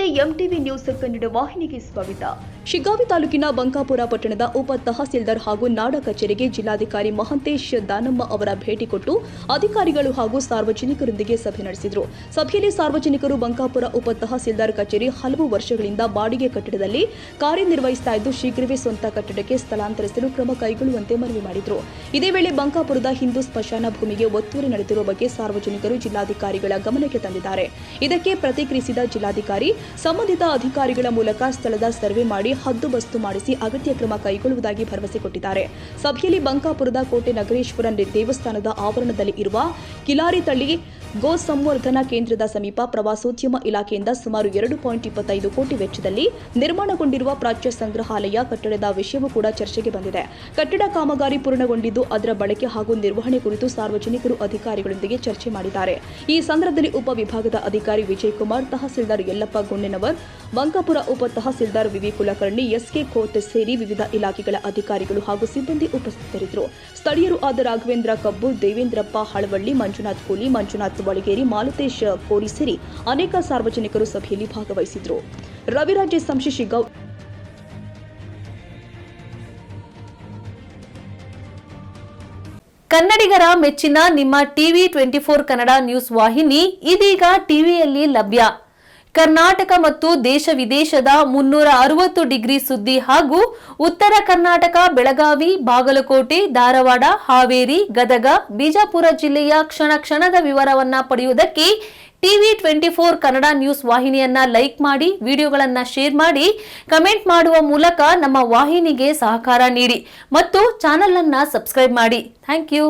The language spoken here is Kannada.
ನಮಸ್ತೆ, ಎಂಟಿವಿ ನ್ಯೂಸ್ ಕನ್ನಡ ವಾಹಿನಿಗೆ ಸ್ವಾಗತ. ಶಿಗ್ಗಾವಿ ತಾಲೂಕಿನ ಬಂಕಾಪುರ ಪಟ್ಟಣದ ಉಪ ತಹಸೀಲ್ದಾರ್ ಹಾಗೂ ನಾಡ ಕಚೇರಿಗೆ ಜಿಲ್ಲಾಧಿಕಾರಿ ಮಹಂತೇಶ್ ದಾನಮ್ಮ ಅವರ ಭೇಟಿ ಕೊಟ್ಟು ಅಧಿಕಾರಿಗಳು ಹಾಗೂ ಸಾರ್ವಜನಿಕರೊಂದಿಗೆ ಸಭೆ ನಡೆಸಿದರು. ಸಭೆಯಲ್ಲಿ ಸಾರ್ವಜನಿಕರು ಬಂಕಾಪುರ ಉಪ ತಹಸೀಲ್ದಾರ್ ಕಚೇರಿ ಹಲವು ವರ್ಷಗಳಿಂದ ಬಾಡಿಗೆ ಕಟ್ಟಡದಲ್ಲಿ ಕಾರ್ಯನಿರ್ವಹಿಸುತ್ತಾ ಇದ್ದು ಶೀಘ್ರವೇ ಸ್ವಂತ ಕಟ್ಟಡಕ್ಕೆ ಸ್ಥಳಾಂತರಿಸಲು ಕ್ರಮ ಕೈಗೊಳ್ಳುವಂತೆ ಮನವಿ ಮಾಡಿದರು. ಇದೇ ವೇಳೆ ಬಂಕಾಪುರದ ಹಿಂದೂ ಸ್ಮಶಾನ ಭೂಮಿಗೆ ಒತ್ತುವರಿ ನಡೆದಿರುವ ಬಗ್ಗೆ ಸಾರ್ವಜನಿಕರು ಜಿಲ್ಲಾಧಿಕಾರಿಗಳ ಗಮನಕ್ಕೆ ತಂದಿದ್ದಾರೆ. ಇದಕ್ಕೆ ಪ್ರತಿಕ್ರಿಯಿಸಿದ ಜಿಲ್ಲಾಧಿಕಾರಿ ಸಂಬಂಧಿತ ಅಧಿಕಾರಿಗಳ ಮೂಲಕ ಸ್ಥಳದ ಸರ್ವೆ ಮಾಡಿ ಹದ್ದುಬಸ್ತು ಮಾಡಿಸಿ ಅಗತ್ಯ ಕ್ರಮ ಕೈಗೊಳ್ಳುವುದಾಗಿ ಭರವಸೆ ಕೊಟ್ಟಿದ್ದಾರೆ. ಸಭೆಯಲ್ಲಿ ಬಂಕಾಪುರದ ಕೋಟೆ ನಗರೇಶ್ವರ ದೇವಸ್ಥಾನದ ಆವರಣದಲ್ಲಿ ಇರುವ ಕಿಲಾರಿ ತಳಿ ಗೋ ಸಂವರ್ಧನಾ ಕೇಂದ್ರದ ಸಮೀಪ ಪ್ರವಾಸೋದ್ಯಮ ಇಲಾಖೆಯಿಂದ ಸುಮಾರು 2.25 ಕೋಟಿ ವೆಚ್ಚದಲ್ಲಿ ನಿರ್ಮಾಣಗೊಂಡಿರುವ ಪ್ರಾಚ್ಯ ಸಂಗ್ರಹಾಲಯ ಕಟ್ಟಡದ ವಿಷಯವೂ ಕೂಡ ಚರ್ಚೆಗೆ ಬಂದಿದೆ. ಕಟ್ಟಡ ಕಾಮಗಾರಿ ಪೂರ್ಣಗೊಂಡಿದ್ದು ಅದರ ಬಳಕೆ ಹಾಗೂ ನಿರ್ವಹಣೆ ಕುರಿತು ಸಾರ್ವಜನಿಕರು ಅಧಿಕಾರಿಗಳೊಂದಿಗೆ ಚರ್ಚೆ ಮಾಡಿದ್ದಾರೆ. ಈ ಸಂದರ್ಭದಲ್ಲಿ ಉಪವಿಭಾಗದ ಅಧಿಕಾರಿ ವಿಜಯಕುಮಾರ್, ತಹಸೀಲ್ದಾರ್ ಯಲ್ಲಪ್ಪ ಗುಣ್ಣೆನವರ್, ಬಂಕಾಪುರ ಉಪ ತಹಸೀಲ್ದಾರ್ ವಿವಿ ಕುಲಕರ್ಣಿ, ಎಸ್ಕೆ ಖೋತ್ ಸೇರಿ ವಿವಿಧ ಇಲಾಖೆಗಳ ಅಧಿಕಾರಿಗಳು ಹಾಗೂ ಸಿಬ್ಬಂದಿ ಉಪಸ್ಥಿತರಿದ್ದರು. ಸ್ಥಳೀಯರು ಆದ ರಾಘವೇಂದ್ರ ಕಬ್ಬೂರ್, ದೇವೇಂದ್ರಪ್ಪ ಹಳವಳ್ಳಿ, ಮಂಜುನಾಥ್ ಕೂಲಿ, ಮಂಜುನಾಥ್ ಬಳಗೇರಿ, ಮಾಲತೇಶ್ ಕೋಡಿ ಸೇರಿ ಅನೇಕ ಸಾರ್ವಜನಿಕರು ಸಭೆಯಲ್ಲಿ ಭಾಗವಹಿಸಿದ್ರು. ರವಿರಾಜ್ ಸಂಶಿ ಶಿಗ್ಗಾಂವ್. ಕನ್ನಡಿಗರ ಮೆಚ್ಚಿನ ನಿಮ್ಮ ಟಿವಿ 24 ಕನ್ನಡ ನ್ಯೂಸ್ ವಾಹಿನಿ ಇದೀಗ ಟಿವಿಯಲ್ಲಿ ಲಭ್ಯ. ಕರ್ನಾಟಕ ಮತ್ತು ದೇಶ ವಿದೇಶದ 360 ಡಿಗ್ರಿ ಸುದ್ದಿ ಹಾಗೂ ಉತ್ತರ ಕರ್ನಾಟಕ, ಬೆಳಗಾವಿ, ಬಾಗಲಕೋಟೆ, ಧಾರವಾಡ, ಹಾವೇರಿ, ಗದಗ, ಬಿಜಾಪುರ ಜಿಲ್ಲೆಯ ಕ್ಷಣ ಕ್ಷಣದ ವಿವರವನ್ನ ಪಡೆಯುವುದಕ್ಕೆ ಟಿವಿ 24 ಕನ್ನಡ ನ್ಯೂಸ್ ವಾಹಿನಿಯನ್ನ ಲೈಕ್ ಮಾಡಿ, ವಿಡಿಯೋಗಳನ್ನ ಶೇರ್ ಮಾಡಿ, ಕಮೆಂಟ್ ಮಾಡುವ ಮೂಲಕ ನಮ್ಮ ವಾಹಿನಿಗೆ ಸಹಕಾರ ನೀಡಿ ಮತ್ತು ಚಾನೆಲ್ ಅನ್ನ ಸಬ್ಸ್ಕ್ರೈಬ್ ಮಾಡಿ. Thank you.